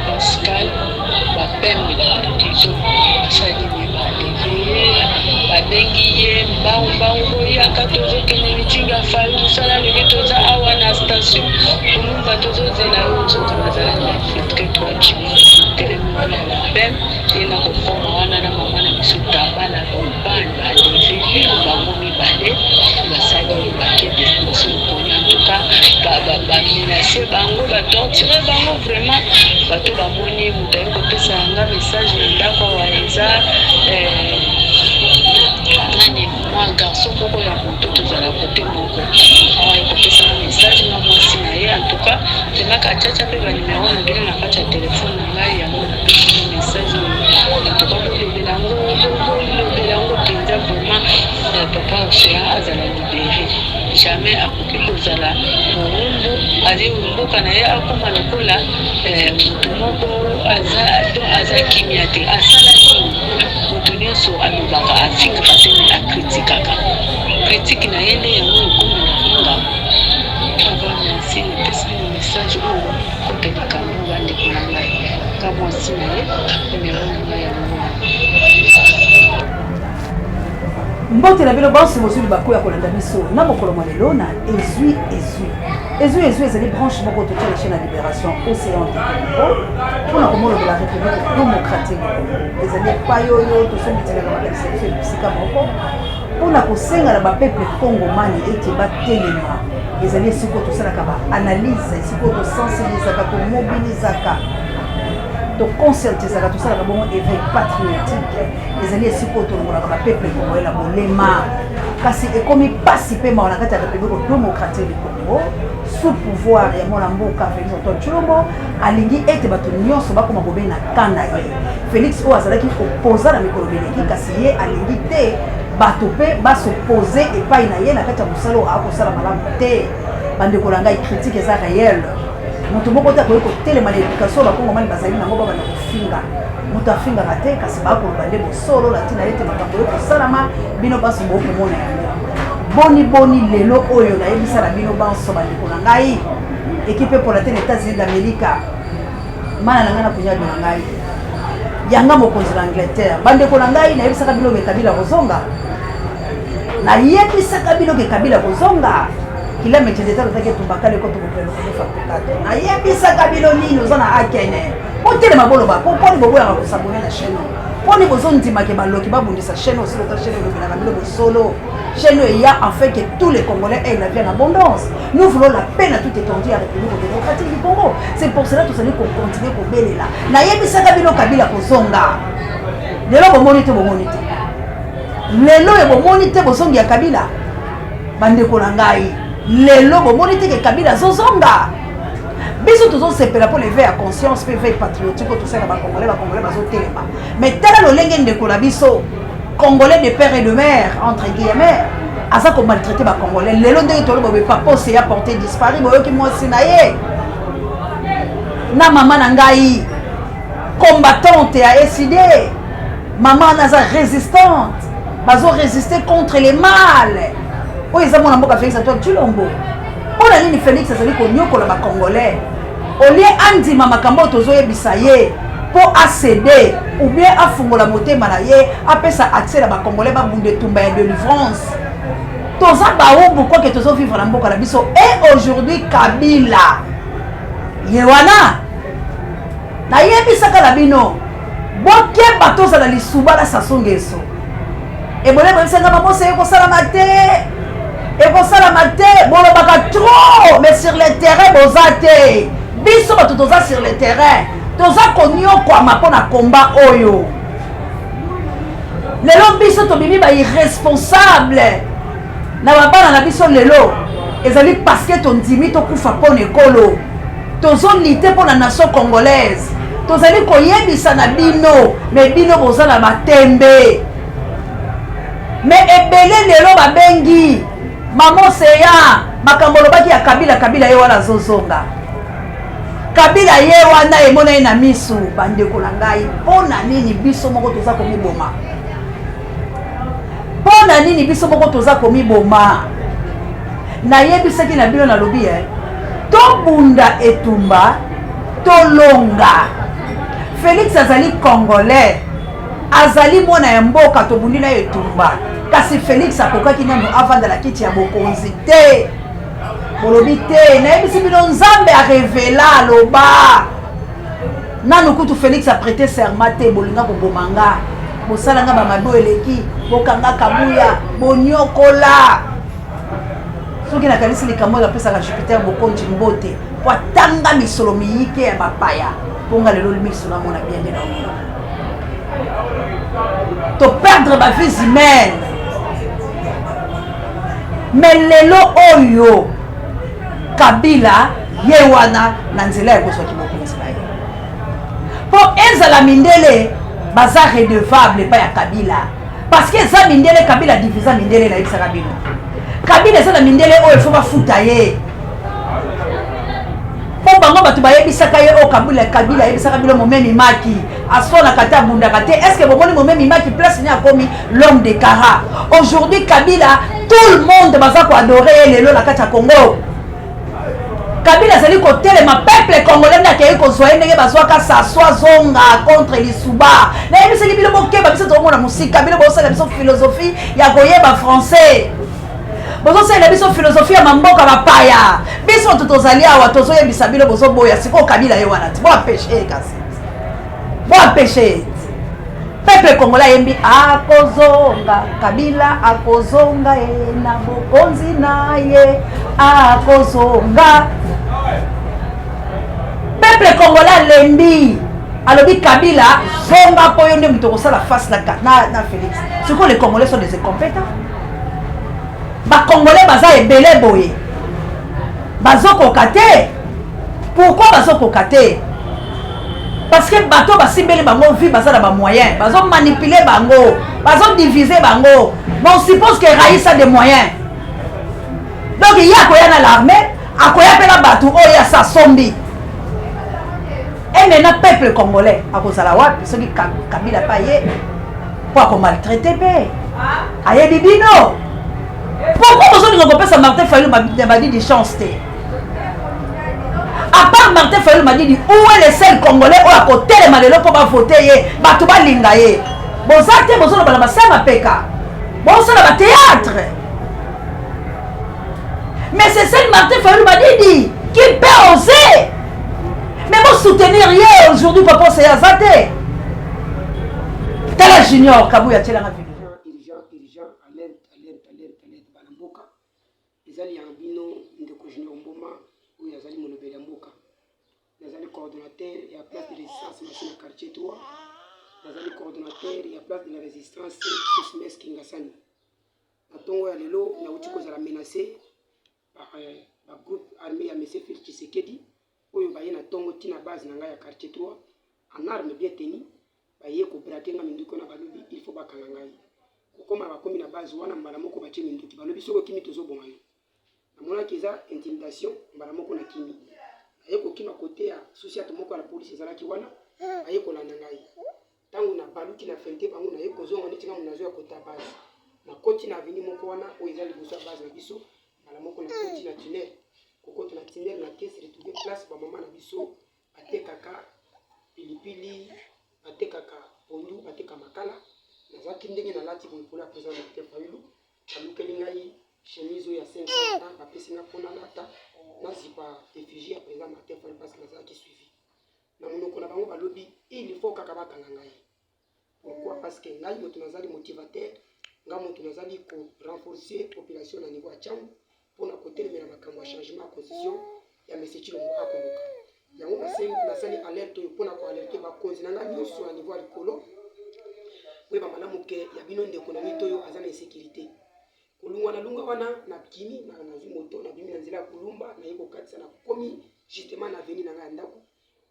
Pascal, babengi mbao yaka tozokende mitinga falu mosala leki toza awa na station kolumba tozozela oyo nzoto bazala na infiltre telemi wana ya bapem ye na kofoma wana na mama na biso tabala baubani baleve bango mibale basali bakende biso mponi antuka baminase bango batortire bango vraiment bato bamoni moto ayi kopesa yanga message na ndako awa eza nani mwa garçon moko ya moto tozala kote moko awa ekopesa message na mwasi na ye antuka temaka achacha mpe banimero na bino na kati ya telefone na ngai yango napesi message antuka bolobela yango mpenza vraiment papa océan azala libere jamais akoki kozala morumbu azi mboka na ye akoma lokola moto moko aza kimia te asala nini moto nyonso alobaka afingaka te me akritikaka kritike na ye nde yango ekoma na finga ava merci napesi na message oyo koteleka mo bandeko na ngai ka mwasi na ye numero na ngai yango mbote na bino bansi mozuli bakoya kolanda biso na mokolo mwa lelo na ezwi ezali branche moko totia na chaîne ya libération océan de Congo mpona komolobela république démocratique ezali epai oyo tosombitilaka baexception bisika moko mpona kosengana bapeple congomani ete batelema ezali esiko tosalaka baanalyse esiko tosensibilizaka tomobilizaka toconcertizaka tosalaka bongo éveil patriotique ezali esiko tolongolaka bapeple congolais na bolema kasi ekomi pasi mpe mawa na kati ya république démocratique du Congo sous pouvoir ya mwana mboka Félix Antoine Tshilombo alingi ete bato nyonso bakoma bobe na kanda ye Félix oyo azalaki kopoza na mikolo beleki kasi ye alingi te bato mpe basopose epai na ye na kati ya mosala oyo akosala malamu te bandeko na ngai critique eza réelle moto moko te akoki kotelema na éducation bakongomani bazali nango babanda kofinga moto afingaka te kasi bakoloba nde bosolo na ntina ete makambo oyo kosalama bino banso bokomona yango boni lelo oyo nayebisa na bino banso bandeko na ngai ekipe pour la tene États-Unis d'Amérique mana na ngai na kunyado na ngai yanga mokonzi na Angleterre bandeko na ngai nayebisaka bino ke Kabila kozonga nayebisaka bino ke Kabila kozonga kila metendeta lotaki tumbakale ko tukopelo ko fabrikato nayebisaka bino nini oza na akene otelema boloba poni boboyaka kosabone na chaîne poni bozondimake baloki babundisa chaîne aussi lota chaîne elobelaka bino bosolo chaîne il y a en fait que tous les Congolais aient la vie en abondance. Nous voulons la paix à toute étendue à la République démocratique du Congo. C'est pour cela que nous allons continuer pour béler là. Nayebisaka bino Kabila kozonga. Lelo bomonite bomonite. Lelo e bomonite bozongi ya Kabila. Bandeko na ngai. Lelo bomonite ke Kabila zozonga. Biso tozo sepela pour lever à conscience pe veille patriotique tout ça ba Congolais bazotelema. Mais tala lo lenge ndeko na biso Congolais de père et de mère entre guillemets asa ko maltraiter ba Congolais lelo ndenge tolo bobe papa se ya porté disparu boyo ki mwasi na ye na mama na ngai combattante a SID maman naza résistante bazo résister contre les mal o ezamo na mboka Félix Antoine Tshilombo pona nini Félix azali ko nyokola ba Congolais olie andima makambo tozo yebisa ye pour accéder ou bien afungola motema na ye apesa accès à ba Congolais ba bunde tumba ya délivrance toza baumbu quoi que tozo vivre na mboka na biso et aujourd'hui Kabila yewana na yebisaka la bino boke batoza na lisuba la sasongeso et bolé brisanga mamo se ko sala mate bolobaka trop mais sur le terrain bozate biso batoza sur le terrain toza konyokwama mpona komba oyo lelo biso tobimi ba irresponsable na babana na biso lelo ezali parce que tondimi tokufa mpona ekolo tozolite mpona nation congolaise tozali koyebisa na bino me bino boza na batembe me ebele lelo babengi mamo seya makambo olobaki ya Kabila ye wana azozonga Kabila ye wana emona ye na misu bandeko na ngai pona nini biso moko toza komiboma pona nini biso moko toza komiboma na yebisaki na bino na lobi tobunda etumba tolonga Félix azali congolais azali mwana ya mboka tobundi na etumba kasi Félix akokaki nano avanda la kiti ya bokonzi te bolobi te nayebisi bino nzambe arevela aloba nanu kutu Félix aprêté serment te bolinga kobomanga bosalanga bamado eleki bokanga kabuya bonyokola soki nakanisi likambo oyo apesaka Jupiter bokonzi mbote po atanga misolo miyike ya bapaya mponga lelo miso namona bien nde naomona to perdre ma vie humaine mais lelo oyo Kabila ye wana na nzela ya kozwaki bokonzi na ye po ezala mindele baza redevable pa ya Kabila parce que eza mindele Kabila divisa mindele na yebisaka bino Kabila eza na mindele oyo fo bafuta ye po bango bato bayebisaka ye o Kabila yebisaka bino momemi maki asonaka te abundaka te est ce que bomoni momemi maki place ni akomi l'homme de Kara aujourd'hui Kabila tout le monde baza koadore ye lelo na kati ya Congo Kabila zali kotelema peuple congolais ndakei kozwa ye ndenge bazwaka saswa zonga contre lisuba na yebisaki bino bokeba biso tozomona musika bino bosala biso philosophie ya koyeba français bozosala biso philosophie ya mamboka bapaya biso tozali awa tozoyebisa bino bozoboya sikoyo Kabila ye wana ti bo apeshe kasi bo apeshe peuple congolais yembi akozonga Kabila akozonga ye na bokonzi na ye akozonga peuple congolais lembi alobi Kabila zonga po yo nde muto kosala face na Félix sikoyo les congolais sont des incompétents bacongolais baza ebele boye bazokoka te pourquoi bazokoka te parce que bato basimbeli bango vie baza na bamoyen bazomanipuler bango bazodiviser bango mais on suppose que Raïs a des moyens donc ye akoya na l'armée akoya mpe na bato oyo asa sombi et maintenant peuple congolais akozala wapi soki Kabila pa ye po akomaltraite mpe ayebi bino pourquoi bozolinga kopesa Martin Fayulu madi di chance te à part Martin Fayulu madi di où est le seul congolais oyo akotelema lelo mpo bavote ye bato balinga ye boza te bozoloba na basema peka bozosala batéâtre mais c'est seul Martin Fayulu Madidi qui peut oser mais vous soutenir hier aujourd'hui papa c'est Azate Tala Junior Kabouya Tela dirigeant alerte balamboka ezali yambino ndeko Junior Mboma ou yazali molobeli ya mboka yazali coordonnateur ya place de résistance machine quartier 3 yazali coordonnateur ya place de la résistance Sosmes Kingasani na tongo ya lelo na uti kozala menacé par groupe armé ya monsieur Félix Tshisekedi oyo baye na tongo tina base na ngai ya quartier 3 en arme bien tenue baye ko braquer nga minduko na balobi il faut bakanga ngai kokoma bakomi na base wana mbala moko batie minduki balobi soko kimi tozoboma yo namona kiza intimidation mbala moko na kimi aye ko kima côté ya société moko la police ezalaki wana aye ko landa ngai tangu na baluki na fente bango na ye kozonga neti nga munazo ya kota base na koti na vini moko wana oyo ezali busa base na biso mbala moko na koti na tunnel kokota na tunnel na caisse retrouver place ba mama na biso atekaka pilipili atekaka pondu ateka makala nazaki ndenge na lati boipona président Martin Fayulu alukeli ngai chemise ya 500 ans bapesi nga mpona lata na zipa effigie ya président Martin Fayulu parce que nazalaki suivi na monoko na bango balobi il faut kaka bakanga ngai pourquoi parce que ngai moto nazali motivateur ngai moto nazali ko renforcer population na niveau ya Tchangu mpona kotelemela makambo ya changement ya constitution ya monsieur Tshilombo akoluka yango nasali alerte oyo mpona koalerte bakonzi na ngai nyonso na niveau ya likolo oyeba malamu ke ya bino ndeko na mito oyo aza na insécurité kolungwa na lunga wana na bikini nazwi moto na bimi na nzela ya kolumba naye kokatisa na komi justement na veni na ngai ya ndako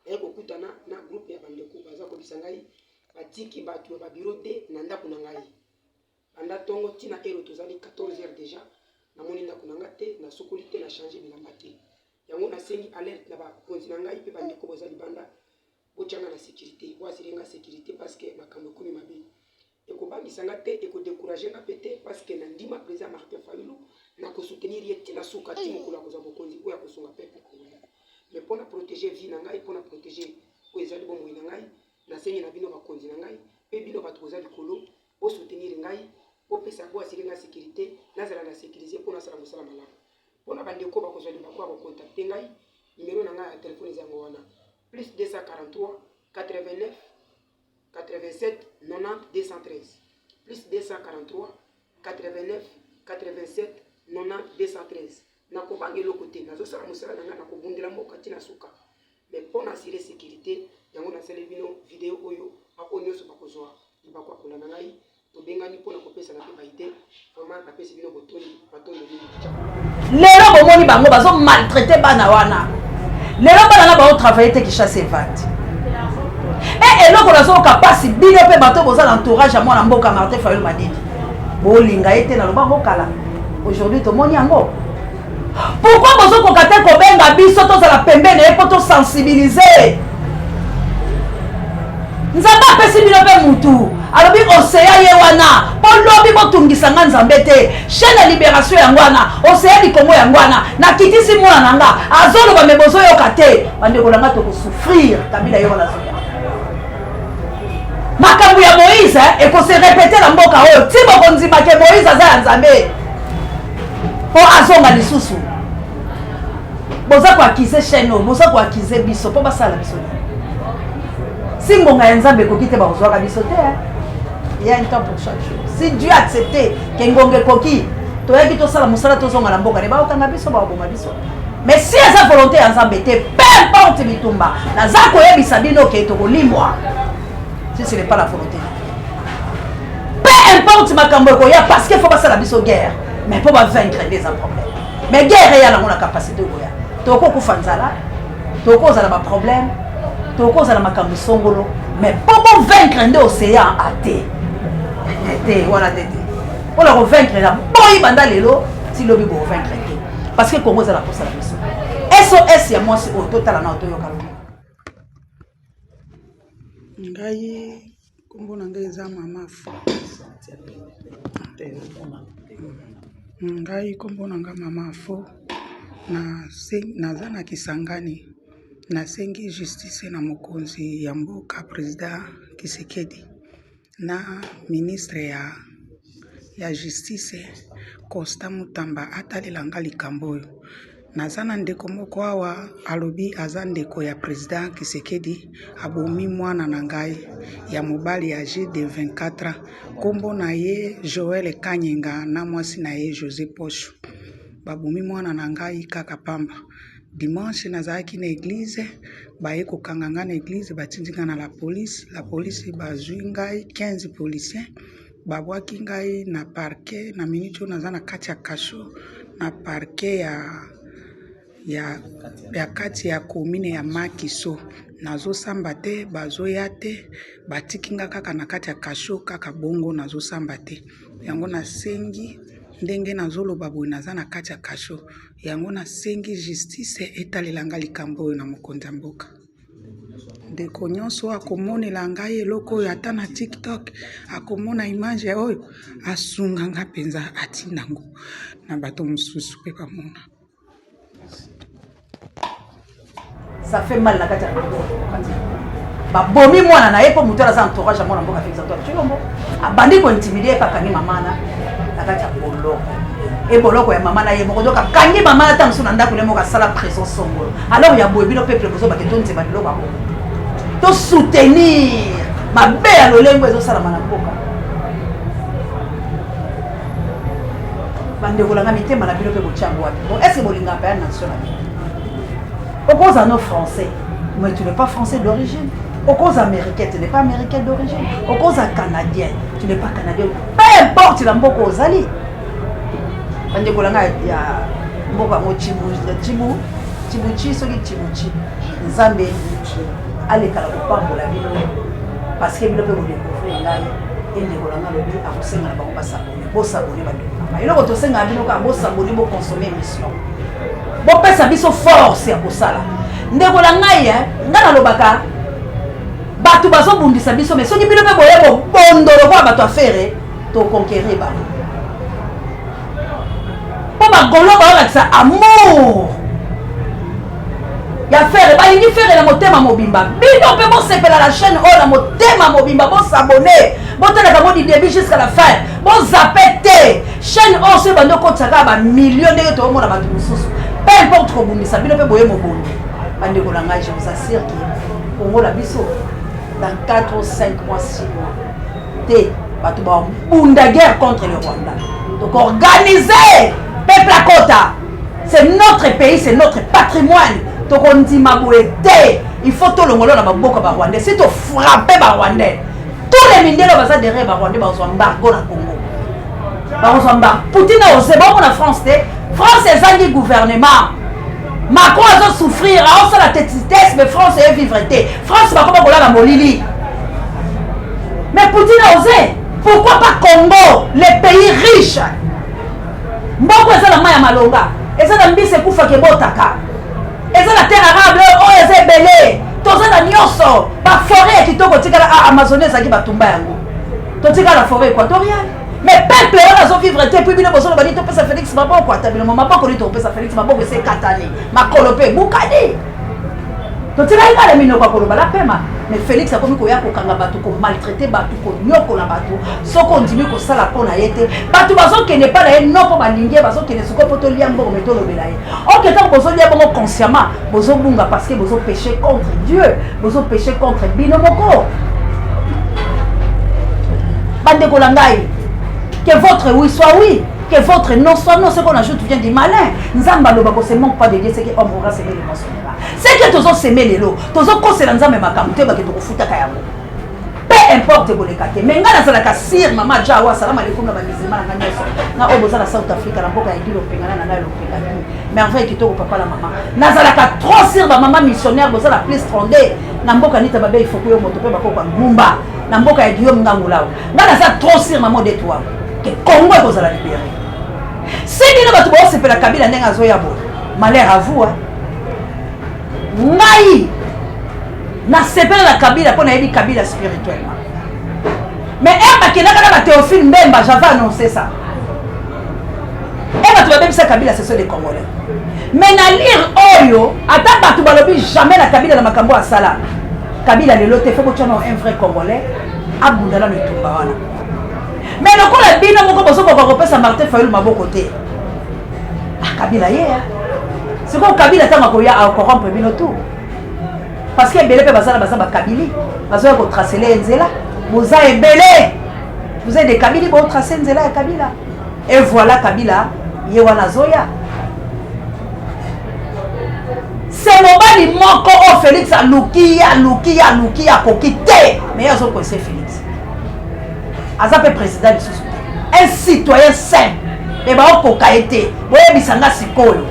naye kokutana na groupe ya bandeko baza kobisa ngai batiki bato ya babiro te na ndako na ngai banda ntongo ntina ero tozali 14 heures déjà namoni ndako na ngai te nasokoli te na change bilamba te yango nasengi alerte na bakonzi na ngai mpe bandeko boza libanda botyanga na sécurité boasirenga sécurité parce que makambo ekumi mabe ekobangisa nga te ekodécourage nga mpe te parce que na ndima président Martin Fayulu na kosoutenir ye ntina suka ti mokolo akozwa bokonzi oyo akosunga peuple congolais mais mpo na protéger vie na ngai mpo na protéger oyo ezali bomoi na ngai nasengi na bino bakonzi na ngai mpe bino bato koza likolo bosoutenir ngai bopesa boasirenga sécurité nazala na sécurise mpo nasala mosala malamu mpona bandeko bakozwa libako ya kocontacte ngai numero na ngai ya telefone eza yango wana plus 243 89 87 90 213 plus 243 89 87 90 213 nakobanga eloko te nazosala mosala na ngai nakobundela mboka ntina suka mais mpona asire sécurité yango nasali bino video oyo bako nyonso bakozwa libako ya kolanda ngai tobengani mpona kopesa na mpe baide vraiment napesi bino botoni batondo mingi lelo bomoni bango bazo maltraité bana wana lelo bana na bao travailler te Kinshasa evati eloko nazoyoka pasi bino mpe bato boza na entourage ya mwana mboka Martin Fayulu Madidi bolinga ye te naloba bokala aujourd'hui tomoni yango pourquoi bozokoka te kobenga biso tozala pembeni ye mpo tosensibilize nzambe apesi bino mpe mutu alobi oseya ye wana mpo lobi botungisanga nzambe te chaîne ya libération yango wana oseya likongo yango wana nakitisi mwana na nga azoloba me bozoyoka te bandeko na nga tokosouffrir kabila ye wana zoya makambo ya Moïse ekose répéter na mboka oyo ti bokondimake Moïse aza ya nzambe mpo azonga lisusu boza koakize chaîne oyo boza koakize biso mpo basala biso si ngonga ya nzambe ekoki te bakozwaka biso te il y a un temps pour chaque chose si Dieu accepte ke ngonga ekoki toyaki tosala mosala tozonga na mboka ne baokanga biso baoboma biso mais si eza volonté ya nzambe te peu importe bitumba naza koyebisa bino ke tokolimwa si ce n'est pas la volonté peu importe makambo ekoya parce que faut basala biso guerre mais mpo bavaincre des problème mais guerre eya nango na capacité okoya tokokufa nzala tokozala baproblème tokozala makambo songolo mais mpo bovaincre nde océan ate te wana te te mpona kovaincre na boyi banda lelo ti lobi bovaincre te parce que kongo ezala kosala biso sos ya mwasi oyo totala na toyoka lobi ngai kombo na ngai eza mama fo ngai kombo na ngai mama fo naza na Kisangani nasengi justice na mokonzi ya mboka président Kisekedi na ministre ya justice Costa Mutamba atalela nga likambo oyo naza na ndeko moko awa alobi aza ndeko ya président Kisekedi abomi mwana na ngai ya mobali âgé de 24 ans kombo na ye Joël Kanyenga na mwasi na ye José Pocho babomi mwana na ngai kaka pamba dimanche nazalaki na église baye kokanga nga na église batindinga na la police bazwi ngai 15 policiers babwaki ngai na parquet na minute oyo naza na kati ya kasho na parquet ya kati ya commune ya Makiso nazosamba te bazoya te batiki nga kaka na kati ya kasho kaka bongo nazosamba te yango nasengi ndenge nazoloba boye naza na kati ya kasho yango nasengi justice etalelanga likambo oyo na mokonzi ya mboka ndeko nyonso akomonela ngai eloko oyo ata na TikTok akomona image oyo asunga nga mpenza atinango na bato mosusu mpe bamona ça fait mal na kati ya babomi mwana na ye mpo moto aza entourage ya mwana mboka fexatoire chilombo abandi kointimidie kakangi mamana na kati ya boloko eboloko ya mama na ye moko donc akangi mama na ta mosusu na ndako le moko asala présence songolo alors ya boye bino peuple bozobake tonzema biloko yango tosoutenir mabe ya lolengo ezosalama na mboka bandekolanga mitema na bino mpe botyango wapi bon est ce que bolingaka mpe ya nation na bino oppose à nos français mais tu n'es pas français d'origine oppose américain tu n'es pas américain d'origine oppose à canadien tu n'es pas canadien peu importe la mboka ozali bandekolanga ya mboka mo chibuchi soki chibuchi nzambe alekala kopambola bino parce que bino mpe bodécouvrir ngai endekolanga lobi akosenga na bango bosabone bandekolanga eloko tosengaka bino kaka bosabone boconsommer émission Bon pesa biso force ya kosala. Ndeko la ngai ngana lobaka batu bazo bundisa biso mais soki bino pe boye bo bondolo kwa batu affaire to conquérir ba. Po ba golo ba la ça amour. Ya faire ba lingi faire na motema mobimba. Bino pe bo sepela la chaîne oh na motema mobimba bo s'abonner. Bo tala ka du début jusqu'à la fin. Bo zapete. Chaîne oh se bando ko tsaka ba millions de to mona batu mususu. Peu importe ko bundisa bino pe boye mo bondo. Bande ko la ngai je vous assure que Congo la biso dans 4 ou 5 mois 6 mois. Té batu ba bunda guerre contre le Rwanda. Donc organiser peuple à Kota. C'est notre pays, c'est notre patrimoine. Donc on dit mabouete, il faut tout le monde là maboko ba Rwandais. Si tu frapper ba Rwandais, tous les mineurs va ça derrière ba Rwandais ba embargo na Congo. Ba embargo. Poutine c'est bon pour la France té. France est un gouvernement. Macron a souffrir, a aussi la tête mais France est vivre té. France va pas la molili. Mais Poutine a osé. Pourquoi pas Congo, les pays riches? Mboko est la maya malonga. Et ça n'ambi c'est koufa ke botaka. Et ça la terre arabe oh est belé. Toza na nyoso, ba forêt qui to kotika la Amazonie ça qui ba tumba yango. Totika la forêt équatoriale. Mais peuple là zo vivre té puis bino bozo ba dit to pesa Félix Maboko atabilo mama ko li to pesa Félix Maboko c'est katani. Makolope bukadi. Totika ika le mino kwa koloba la pema. Mais Félix a comme koya ko kanga batu ko maltraiter batu ko nyoko na batu. So continue ko sala pona yete. Batu bazo ke ne pas la non ko balingie bazo ke ne suko poto liambo meto lo belaye. OK tant bozo liambo consciemment, bozo bunga parce que bozo pécher contre Dieu, bozo pécher contre binomoko. Bande ko langai. Que votre oui soit oui, que votre non soit non, ce qu'on ajoute vient du malin. Nzamba lo bako se manque pas de Dieu, c'est que on pourra s'aimer les mensonges. C'est que tous s'aimer les lots, tous conseils nzamba makamute ba ke to futa kayamo. Peu importe bolekate, mais ngana sala ka sir mama jawa salam alaikum na ba mizima na nyoso. Na oboza na South Africa na mboka ya kilo pengana na nayo peka. Mais en fait kitoko papa la maman. Nazala ka trop sir ba maman missionnaire boza la plus trondé. Na mboka nita ba be il faut que yo moto pe ba ko kwa ngumba. Na mboka ya Guillaume ngangulao. Ngana sa trop sir maman de toi. Que Congo est aux libérés. Si nous avons tout la Kabila n'est pas zoyabo, malheur à vous. Naï, n'a séparé la Kabila pour n'aider Kabila spirituellement. Mais elle qui n'a pas Théophile même, j'avais annoncé ça. Elle va même ça Kabila, c'est ceux des Congolais. Mais na lire Oyo, attends pas tout balobi jamais la Kabila dans ma cambo à Sala. Kabila le loté fait que tu as un vrai Congolais, Aboudala le Toubawana. Mais le coup la bino moko boso ko repère sa Martin Fayulu maboko te. Ah Kabila yé. C'est quoi Kabila tama ko ya a corrompre bino tout. Parce que belé pe bazala bazaba Kabili, bazo ko tracer les nzela. Boza e belé. Vous êtes des Kabili pour tracer nzela ya Kabila. Et voilà Kabila yé wana zoya. C'est mobali moko o Félix a lukia kokite. Mais yazo ko c'est Félix. Azapé président de société. Un citoyen sain. Et bah on été. Boye bisanga sikoyo.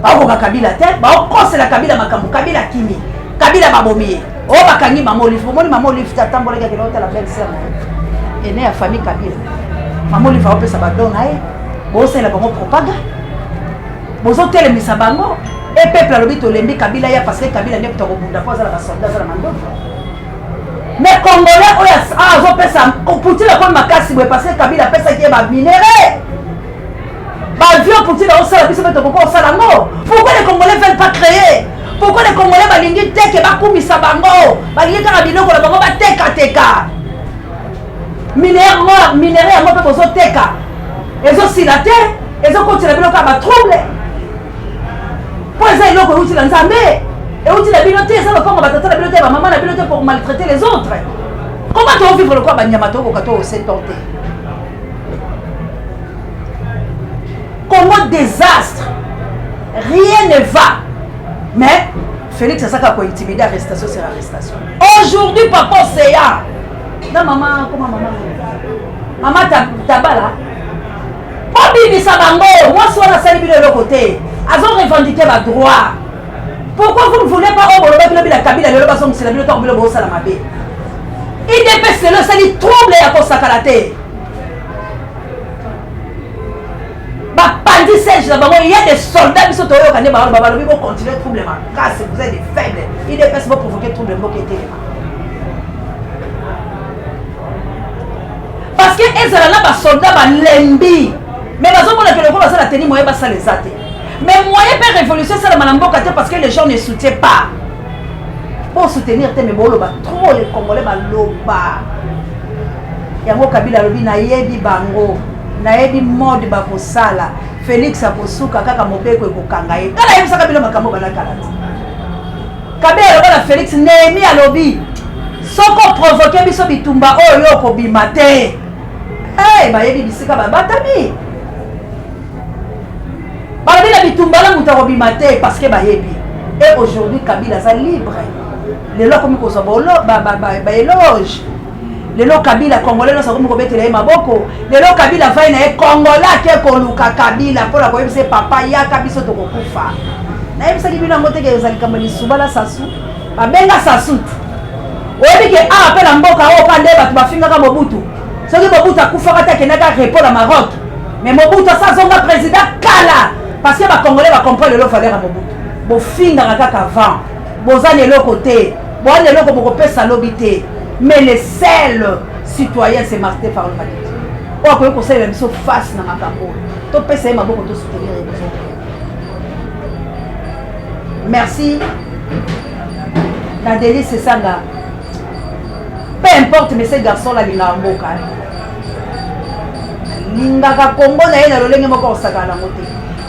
Ba ko Kabila tête, ba ko c'est la Kabila makambu, Kabila kimi. Kabila babomié. Oh bakangi maman livre, maman livre tatambola ga de la belle sœur. Et né à famille Kabila. Maman livre va pesa ba dona e. Bo c'est la bango propagande. Bozo tele misabango. Et peuple a lobi to lembi Kabila ya parce que Kabila n'est pas au bunda pas la soldat za la mando. Mais Congolais, on a ça. Poutine a ma casse parce que Kabila a fait qui est minéré. Vieux Poutine a aussi la puissance de Coco Salamo. Pourquoi les Congolais ne veulent pas créer? Pourquoi les Congolais ne veulent pas créer? Bakumi Sabango. Balingi Karabino, la bango va teka. Minéré, à moi, peut poser teka. Ils ont si la terre, ils ont continué à faire trouble. Pour ça, ils ont utilisé l'ensemble. Et où tu l'as biloté, ça va pas battre la biloté, ma maman l'a biloté pour maltraiter les autres. Comment tu vas vivre le quoi, Banyamato, quand tu sais tenter? Comment désastre? Rien ne va. Mais Félix, c'est ça qui a intimidé arrestation sur arrestation. Aujourd'hui, papa, c'est ya. Non, maman, comment maman? Maman, t'as là. Pas bien, ça bango. Moi, si on a sali de l'autre côté, elles ont revendiqué ma droit. Pourquoi vous ne voulez pas la Kabila le basson c'est la bilote en bilo ça la mabé. Il dépêche le sali trouble à Kosakalate. bapandi siège na bango, il y a des soldats qui sont au Kanye Balobi vont continuer à troubler ma casse, vous êtes des faibles. Il est possible de provoquer trouble qui était parce que ezala na ba soldats ba lembi mais bazo mona que le groupe ça la tenir moyen ba ça les até mais moyen per révolution ça la manamboka parce que les gens ne soutiennent pas pour soutenir te mais bolo ba trop les Congolais ba loba yango Kabila lobi na yebi bango na yebi mode ba kosala Félix akosuka kaka mobeko ekokanga ye kala yebisa Kabila makambo bana kalati Kabila loba na Félix nemi alobi soko provoquer biso bitumba oyo ko bimate eh ba yebi bisika ba batami ba bila bitumba la muta ko bimate parce que ba yebi et aujourd'hui Kabila ça libre les lois comme ko so bolo ba éloge les lois Kabila congolais no so comme ko betela maboko les lois Kabila va na congolais ke ko luka Kabila pour la ko yebisa papa ya kabiso to ko kufa na yebisa kibina ngote ke zali kamali subala sasu ba benga sasu oyebi ke a apela mboka oyo pande bato bafingaka Mobutu soki Mobutu akufaka te akendaka repos na Maroc mais Mobutu asazonga président kala parce que bacongolais bacomprendre lelo valeur ya Mobutu bofingaka kaka avant bozana eloko te boana eloko bokopesa lobi te mais le seul citoyen c'est Martin Fayulu Madidi oyo akoki kosalela biso face na makambo topesa ye maboko tosoutenir ye biso merci na Délice Sanga. Peu importe, mais ces garçons-là, ils n'ont pas Lingaka Congo,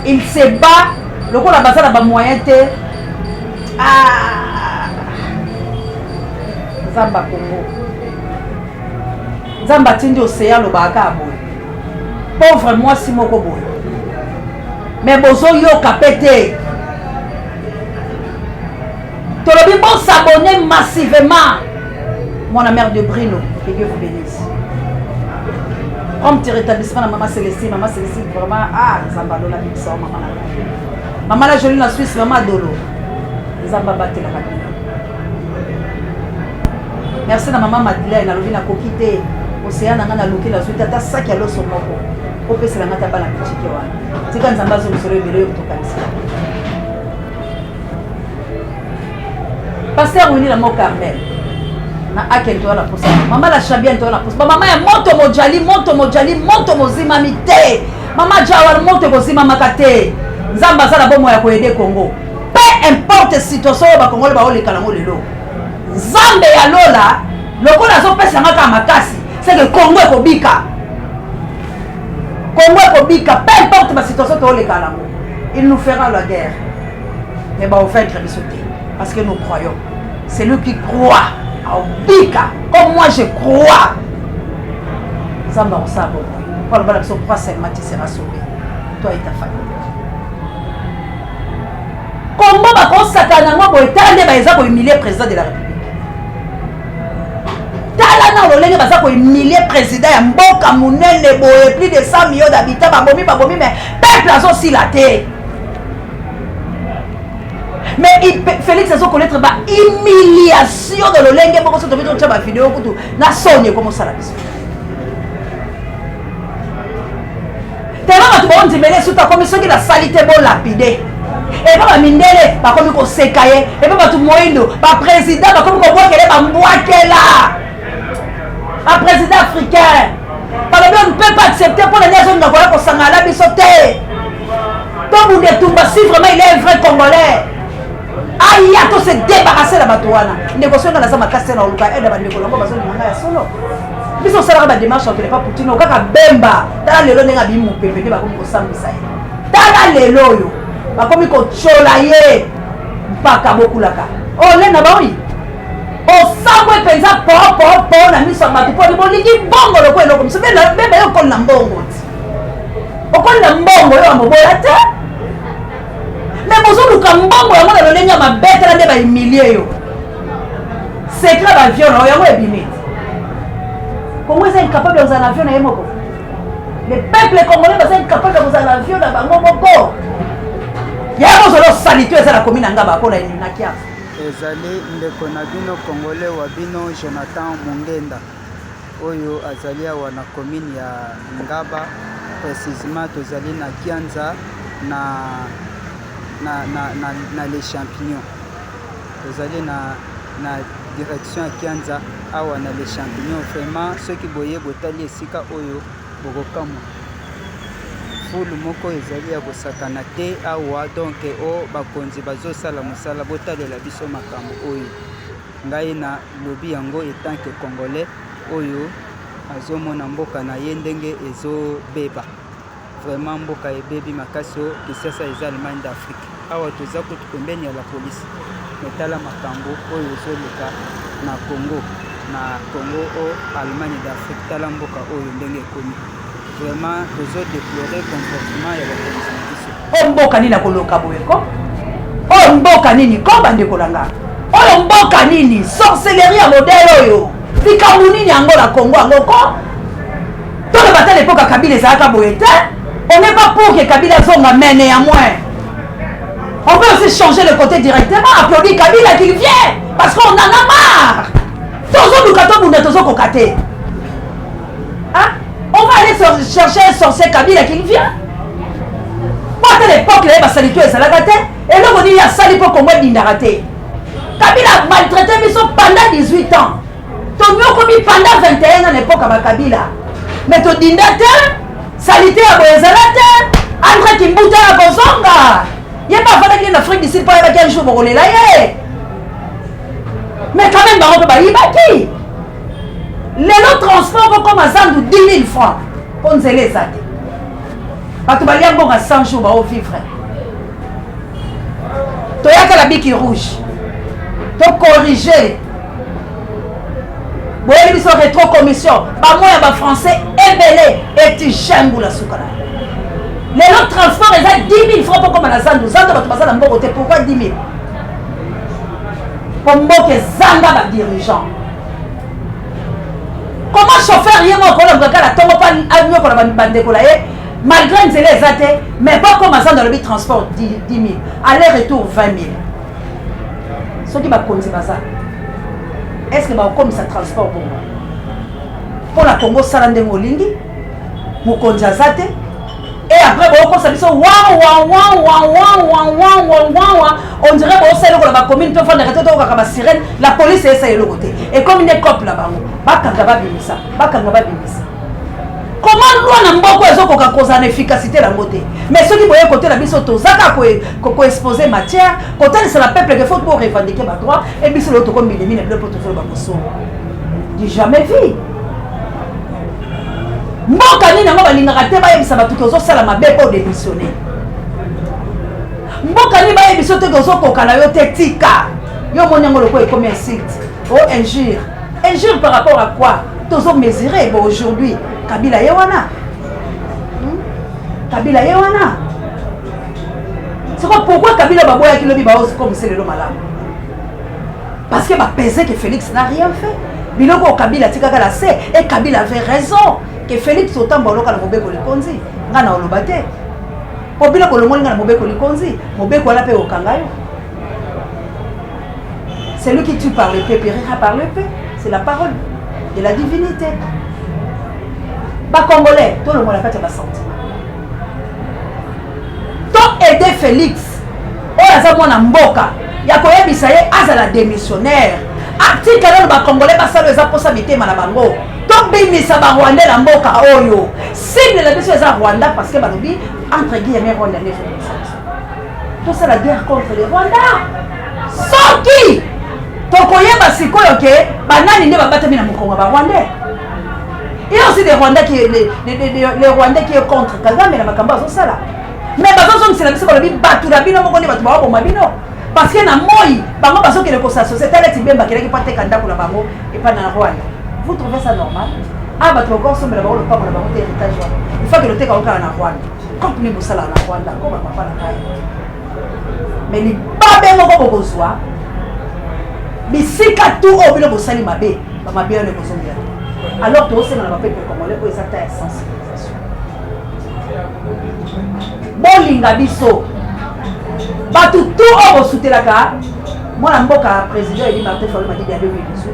il se bat, le coup la base n'a pas moyen de Zamba Congo. Zamba Tindi Océan, le Baka Boy. Pauvre moi, si mon Boy. Mais Bozo yo capete. Tolobi bon s'abonner massivement. Mon mère de Brino, que Dieu vous bénisse. Comme tu rétablissement à maman Célestine, vraiment, Zambalo la mixa, maman la. Maman la jolie la Suisse, maman Dolo. Zamba batte la cabine. Merci à maman Madeleine, à l'ovina kokite, océan à loquer la suite, à ça qui a l'eau sur mon corps. Au pays, c'est la mata pas la petite qui va. C'est quand Zamba sur le soleil, mais le tout comme ça. Pasteur Winnie la mot Carmel. Na akento la posa mama la chabia nto la posa mama ya moto mozima mite mama jawar moto kozima makate nzamba sala bomo ya koyede Congo peu importe situation ba Congolais ba oleka lango lelo nzambe ya lola lokola zo pesa ngaka makasi c'est que Congo ekobika peu importe ma situation to oleka lango il nous fera la guerre mais ba offrir bisoté parce que nous croyons c'est lui qui croit Bika, comme moi je crois. Zamba on sabo. Pour le balak so croix seulement tu seras sauvé. Toi et ta famille. Comment va qu'on satana moi pour étaler ba ezako humilier président de la République. Tala na lolenge baza ko humilier président ya mboka munene boye plus de 100 millions d'habitants babomi mais peuple azo silaté. Mais Félix a connaître ba humiliation de l'olenge pour se tomber dans la vidéo kutu na sonye comme ça la biso. Tellement tu bon dimele sous ta commission qui la salité bon lapidé. Et pas mindele ba comme ko sekaye et pas tout moindo ba président ba comme ko boakele ba mbwakela. Un président africain. Par le on ne peut pas accepter pour les nations de voilà ko sangala biso té. Tout monde tumba si vraiment il est un vrai Congolais. Aïe, tout se débarrasser la batouana. Négociation dans la zone makasi na oluka aide ba ndeko longo bazoni manga ya solo. Biso sala ba démarche on ne pas Poutine okaka bemba. Tala lelo nenga bimu pepele ba ko sambisa ye. Tala lelo yo. Ba komi ko chola ye. Mpaka bokulaka. Oh lena ba oui. O sambwe penza po na miso matu po bolingi bongo loko eloko. Mso bemba yo kon na mbongo. Okon na mbongo yo amoboya te. Mais bonjour le cambongo ya mona lolenga mabete la de ba humilier yo. Secret ba avion na yango ebimi. Comment est incapable de un avion na yemoko? Le peuple congolais est incapable de un avion na bango moko. Ya mo solo salitué ça la commune ngaba ko na inakia. Ezali ndeko na bino congolais wa bino Jonathan Mongenda. Oyo azalia wana commune ya Ngaba précisément tozali na Kianza na les champignons. Tozali na direction ya Kianza awa na les champignons. Vraiment ceux qui boye botali esika oyo bokokamwa. Foule moko ezali ya kosakana te awa, donc bakonzi bazosala mosala botalela biso makambo oyo. Ngai na lobi yango etant que congolais oyo azomona mboka na ye ndenge ezobeba. Vraiment mboka ebebi makasi oyo Kinshasa eza Allemagne d'Afrique. Awa toza kutu pembeni ya la police. Metala makambo oyo ezoleka na Congo o Allemagne d'Afrique. Tala mboka oyo ndenge ekomi. Vraiment tozo déplorer comportement ya bapolisi na biso. O mboka nini akoloka boyeko? O mboka nini ko bandeko langa? Oyo mboka nini sorcellerie ya modèle oyo? Likambo nini yango la Congo yango ko? Tole batale epoka Kabila ezalaka boye te. On n'est pas pour que Kabila zonga mène à moins. On peut aussi changer le côté directement, applaudir Kabila qu'il vient. Parce qu'on en a marre. Tozo Lukato Bunda Tozo Kokate. Hein? On va aller chercher un sorcier Kabila qu'il vient. Moi, à l'époque, il y avait Salito et Salagate. Et là, on dit qu'il y a Salipo comme moi d'Indarate. Kabila a maltraité pendant 18 ans. Ton mieux commis pendant 21 ans à l'époque avec Kabila. Mais ton dindate, Salité à Boyazalate, André Kimbuta à Bozonga. Il n'y a pas fallu qu'il y ait en Afrique d'ici pour y avoir un jour pour les laïers. Mais quand même, on peut pas y bâtir. Les lots transports comme à 10 000 francs. On ne sait les aider. Parce que tu vas y à 100 jours pour vivre. Tu as la bique rouge. Tu corriger. Vous avez une rétro-commission. Moi, je suis français, ébélé, et tu j'aime la soukala. Les lots transports, ils ont 10 000 francs pour comme à la Zandou. Zandou, tu vas à côté. Pourquoi 10 000? Pour moi, que Zanda va dirigeant. Comment chauffeur rien moi quand on la tombe pas avion qu'on a bandé pour malgré une zélé zate mais pas comme ça dans le transport 10 000 aller-retour 20 000 ce qui va conduire ça est-ce que va comme ça transport pour moi pour la Congo salande molingi mon conduire zate et après bon comme ça dit on dirait bon c'est le la commune peut faire des retours comme la sirène la police essaye de côté et comme une cop là-bas comment loin na mboko ezo koka koza na efficacité la moté mais ceux qui voyaient côté la biso tozaka ko exposer matière côté c'est la peuple qu'il faut pour revendiquer ba droit et biso l'autre comme il mine le portefeuille ba koso du jamais vu mboka nini ngo balingaka te ba yebisa batu kozo sala mabe pour démissionner mboka nini ba yebisa te kozo koka na yo te tika yo monyango loko e comme un site oh injure par rapport à quoi tozo mesurer bon aujourd'hui Kabila yewana c'est pourquoi Kabila baboya kilobi ba ose comme c'est le malamu parce que ba pesé que Félix n'a rien fait biloko Kabila tikaka la c'est et Kabila avait raison que Félix autant boloka na mobeko likonzi ngana olobate po biloko longoli ngana mobeko likonzi mobeko ala pe okangayo c'est lui qui tue par le paix périra par le paix c'est la parole de la divinité. Bas Congolais, tout le monde a fait un sentiment. Tant aider Félix, on a mon amboka, il y a quoi bisaye azala démissionnaire. Article là bas Congolais bas ça les responsabilités manabango. Tant bimisa ba Rwanda la mboka oyo. Cible la biso za Rwanda parce que balobi entre guillemets Rwanda les tout ça la guerre contre les Rwandais. Soki tokoyeba sikoyo ke banani ne babatami na mokongo ba Rwandais. Il y a aussi des Rwandais qui les Rwandais qui est contre Kagame na makambo zo sala. Mais bazo c'est la biso balobi batu na bino moko ni batu ba bomba bino parce que na moi bango bazo ke ko sa société là tibemba ki ki pate kanda ko la bango et pas na Rwanda. Vous trouvez ça normal? Ah batu ko sombe la bango le pas na bango héritage. Il faut que le teka ko na Rwanda. Comme ni bosala na Rwanda ko ba papa na kai. Mais ni ba bengo ko kozwa bisika tout au bilo bosali mabe ba mabe ne kozomia alors to sema na peuple congolais ko ezata sensibilisation bolinga biso batu tout au bosutelaka mwana mboka président Eli Martin Fayulu m'a dit en 2018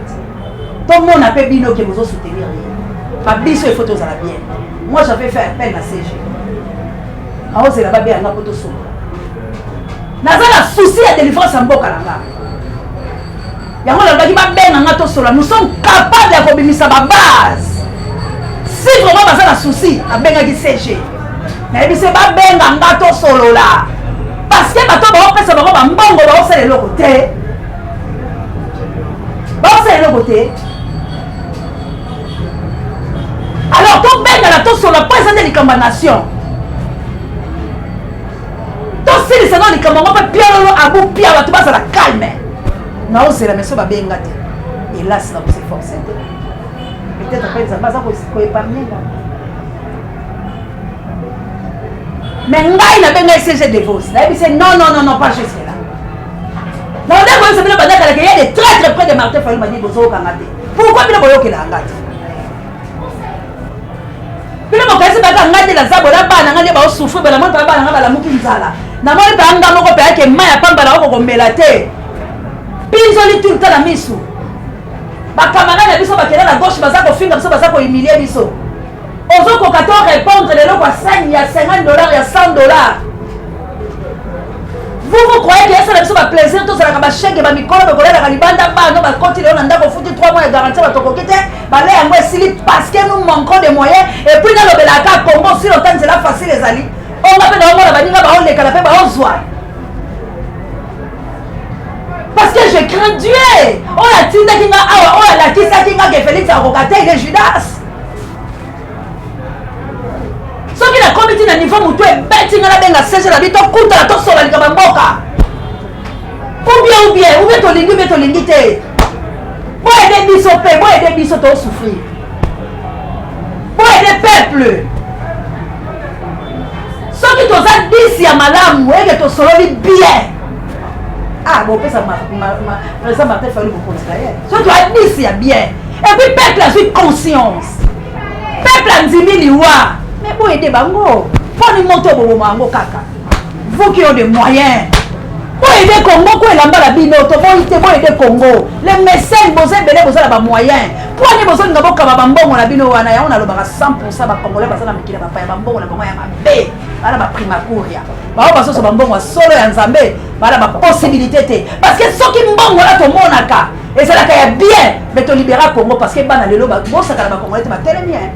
tout le monde a pe bino ke bozo soutenir Babiso il faut tous à la bien. Moi j'avais fait appel à CG. Ah c'est là-bas bien, on a pas tout solo. Naza la souci à délivrance en boka langa. Yango la baki ba ben nga to solo. Nous sommes capables de kobimisa ba base. Si vraiment baza la souci, a benga ki CG. Mais bi se ba benga nga to solo là. Parce que bato ba opesa ba mbongo ba osala le côté. Ba osala le côté. Alors to benga la to solo présenter les combinations. Si les salons, les camarades peuvent piano à bout, piano, tu vas à la calme. Non, c'est la maison, bien gâtée. Et là, c'est forcé. Peut-être après, ça va pas épargner. Mais là, il a bien essayé de divorce. Il dit non, pas juste là. Non, d'accord, c'est bien parce qu'il y a des très près de Martin Fayou, m'a dit, pourquoi il a voulu qu'il a engagé? Il a voulu qu'il a engagé la zabola, il a souffert, il a souffert, namoni pa anga moko pe yake mai apambala ko komela te pinzoli tout le temps na misu bakamara na biso bakela na gauche baza kofinga biso baza kohumilie biso ozokoka to répondre lelo kwa sagne ya $50 ya $100. Vous croyez que ça biso ba plaisir to sala ka ba chèque ba mikolo ba kolela ka libanda ba no ba koti lelo ndako futi 3 mois ya garantie ba tokokite ba le yango esili parce que nous manquons de moyens et puis na lobela ka Congo si longtemps c'est la facile les ali. On va faire la baninga ba on les canapé ba on soit. Parce que je crains Dieu. On a tinda kinga awa, on a la kisa kinga que Félix a regardé il est Judas. Ce qui a commis na niveau mutu e betinga la benga sèche la bito kuta la to sola likaba mboka. Ou bien to lingi te. Boy aider biso pe, boy aider biso to souffrir. Boy aider peuple. Ce qui t'ose dit si à malamu et que tu seras bien. Ah bon, ça président Martin Fayou pour continuer. Ce qui t'ose dit si à bien. Et puis peuple a eu conscience. Peuple a dit miliwa. Mais pour aider bango, pour nous monter au mango kaka. Vous qui avez des moyens. Pour aider Congo, pour aider la bino, pour aider Congo. Les mécènes, vous avez des moyens. Pour aider besoin de bambongo la bino wana ya on a le 100% ba congolais parce que na mikila ba bambongo na bango ya mabe. Bala ba prima kuria. Ba o baso bambongo solo ya nzambe, bala ba possibilité te. Parce que soki mbongo la to monaka, et ça la ka ya bien, mais to libérer Congo parce que bana lelo ba bosa kala ba congolais ba telemien.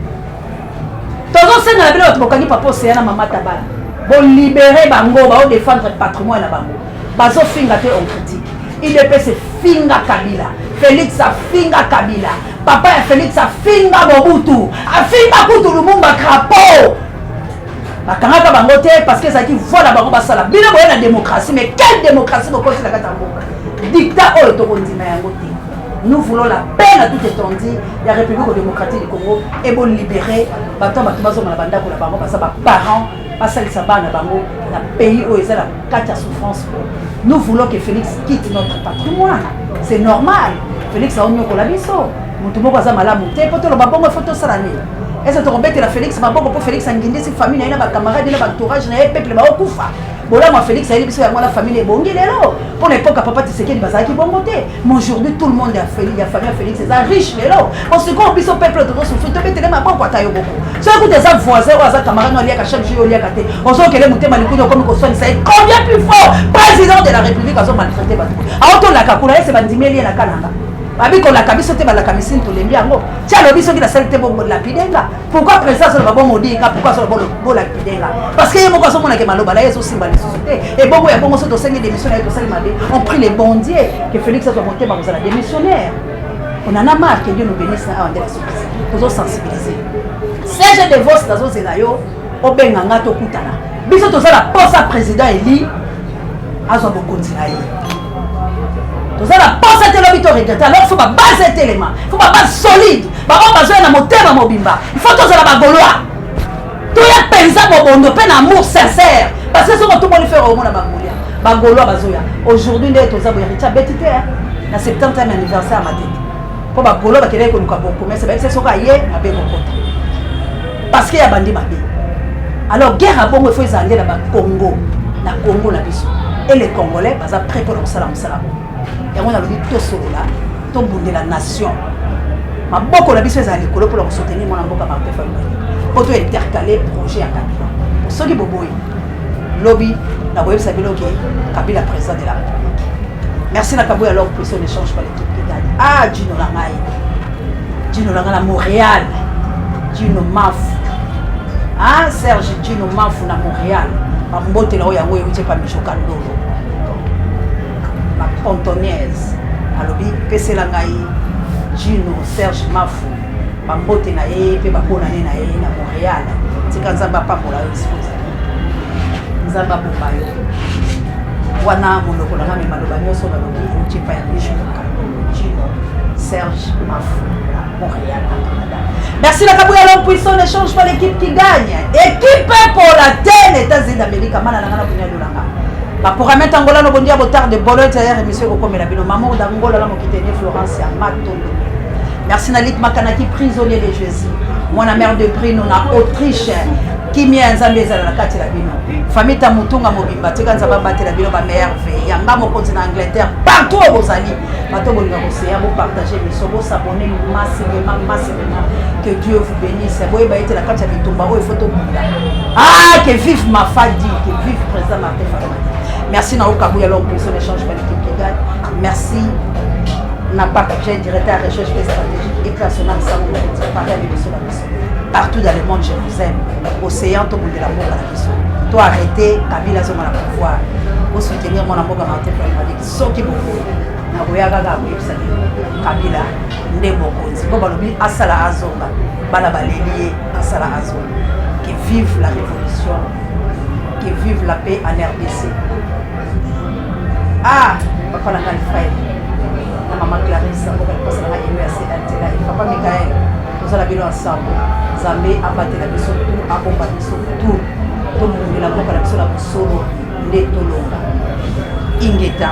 Tozo senga la bino to bokangi papa c'est na mama tabala. Bon libérer bango, ba o défendre patrimoine na bango. Bazo finga te on critique. Il ne peut se finga Kabila. Félix a finga Kabila. Papa et Félix a finga Mobutu. A finga Kutu Lumumba Crapaud. Bakangaka bangote parce que ça qui voilà bango basala. Bino boye la démocratie mais quelle démocratie ko kosi la katamboka. Dictat o to kondima yangote. Nous voulons la paix à tout étendue. La République démocratique du Congo est bon libérer. Bato bato na banda ko la bango parce que parents passer ça na bango na pays où ils ont la carte à souffrance. Nous voulons que Félix quitte notre patrimoine. C'est normal. Félix a omis au labiso. Mutumo kwa zama la mute poto lo babongo photo salani. Est-ce que tu embêtes la Félix babongo pour Félix nginde si famille na ba camarade na ba entourage na peuple ba okufa. Bola moi Félix a biso ya moi la famille bongi lelo. Pour l'époque papa Tshisekedi bazaki bongote. Mais aujourd'hui tout le monde a Félix, il y a famille Félix c'est riche lelo. On se compte biso peuple to souffrir to betele ma bongo tayo boko. So écoute des voisins ou za camarade no liaka chaque jour liaka te. On sent que les mutema likuno comme ko sonne ça combien plus fort président de la République a maltraité bato. A auto la kakula c'est bandimeli na kananga. Abi ko la kabiso te ba la kamisine to lembi yango. Tia lo biso ki la salte bo la pidenga. Pourquoi président so ba bon modinga pourquoi so bo la pidenga? Parce que yemo ko so mona ke maloba la yeso simba les sociétés. Et bon ya bon so to sengi démissionnaire to sali mabe. On prie les bondiers que Félix soit monté ba la démissionnaire. On en a marre que Dieu nous bénisse na ande la société. Pour sensibiliser. Serge de Vos nazo zelayo obenga ngato kutana. Biso to sala posa président Eli azo bo continuer. Vous avez la pensée de l'obito regretter. Alors il faut pas baser l'élément. Il faut pas base solide. On besoin d'un moteur mobimba. Il faut tous la bagoloa. Tout y a pensé au bondo, peine amour sincère. Parce que c'est tout le monde faire au monde à bagolia. Bagoloa bazoya. Aujourd'hui nous tous avons hérité betité hein. Na 70e anniversaire à ma tête. Pour bagoloa ba keleko nous ka bon commerce c'est ce qu'a hier na be kokota. Parce qu'il y a bandi mabé. Alors guerre à bongo il faut aller dans le Congo. Na Congo la biso. Et les Congolais baza prêt pour le salam salam. Et on a le dit tout solo là, tout le monde de la nation. maboko na biso ezali likolo pour soutenir mon mboka Martin Fayulu pour to intercaler projet ya Kabila soki boboyi lobby na boyebisa bino ke Kabila président de la République. Merci na Kabouya alors pour son échange par l'équipe qui gagne. Ah Gino Langai, Gino Langai à Montréal, Gino Maf, ah Serge Gino Maf na Montréal, ma mbote là où ya ngoye uche pa Michoka Ndolo, ma pontonnaise, alobi pese Langai, Gino Serge Maf, ma mbote na ye pe ba pona na ye na Montréal, tika nzamba pa mola exposé. Nzamba bombayo wana monoko na ngame maloba nyonso balobi uchipa ya Gino Serge Mafou Montréal Canada. Merci la Kabouya l'homme puissant n'échange pas l'équipe qui gagne. Équipe pour la télé États-Unis d'Amérique mana na ngana kunya dolanga. Ba pour mettre Angola no bondia botard de bolo tailleur émission ko komela bino maman d'Angola la mokitene Florence ya Matondo. Merci Nalit Makanaki prisonnier de Jésus. Moi la mère de prix nous na Autriche. Kimi nzambe ezala na kati la bino famille ta mutunga mobimba tika nzamba batela bino ba merveille yanga mokonzi na Angleterre partout où vous allez bato bolinga koseya bo partager biso bo s'abonner massivement que Dieu vous bénisse boye ba etela kati ya bitumba o photo bunda ah que vive ma fadi que vive président Martin Fayulu. Merci na Kabouya l'homme pour son échange par l'équipe qui gagne. Merci na partager directeur recherche stratégique et national ça vous parler avec monsieur la mission. Partout dans le monde, je vous aime. Océan, tout le monde de l'amour à la mission. Toi, arrêtez, Kabila, c'est mon pouvoir. Pour soutenir mon amour à Martin Fayulu. Ce qui est beaucoup. Kabila, Ndebokonzi. Comme on dit, Asala Azonga. Balabalélié, Asala Azonga. Que vive la révolution. Que vive la paix en RDC. Ah, papa n'a pas le frère. La maman Clarisse, on va passer à la université d'Antela. Et papa Michael. Nous allons ensemble. Zambé a battu la mission tout, a combattu tout. Tout le monde a la mission solo. Ndetolonga. Ingeta.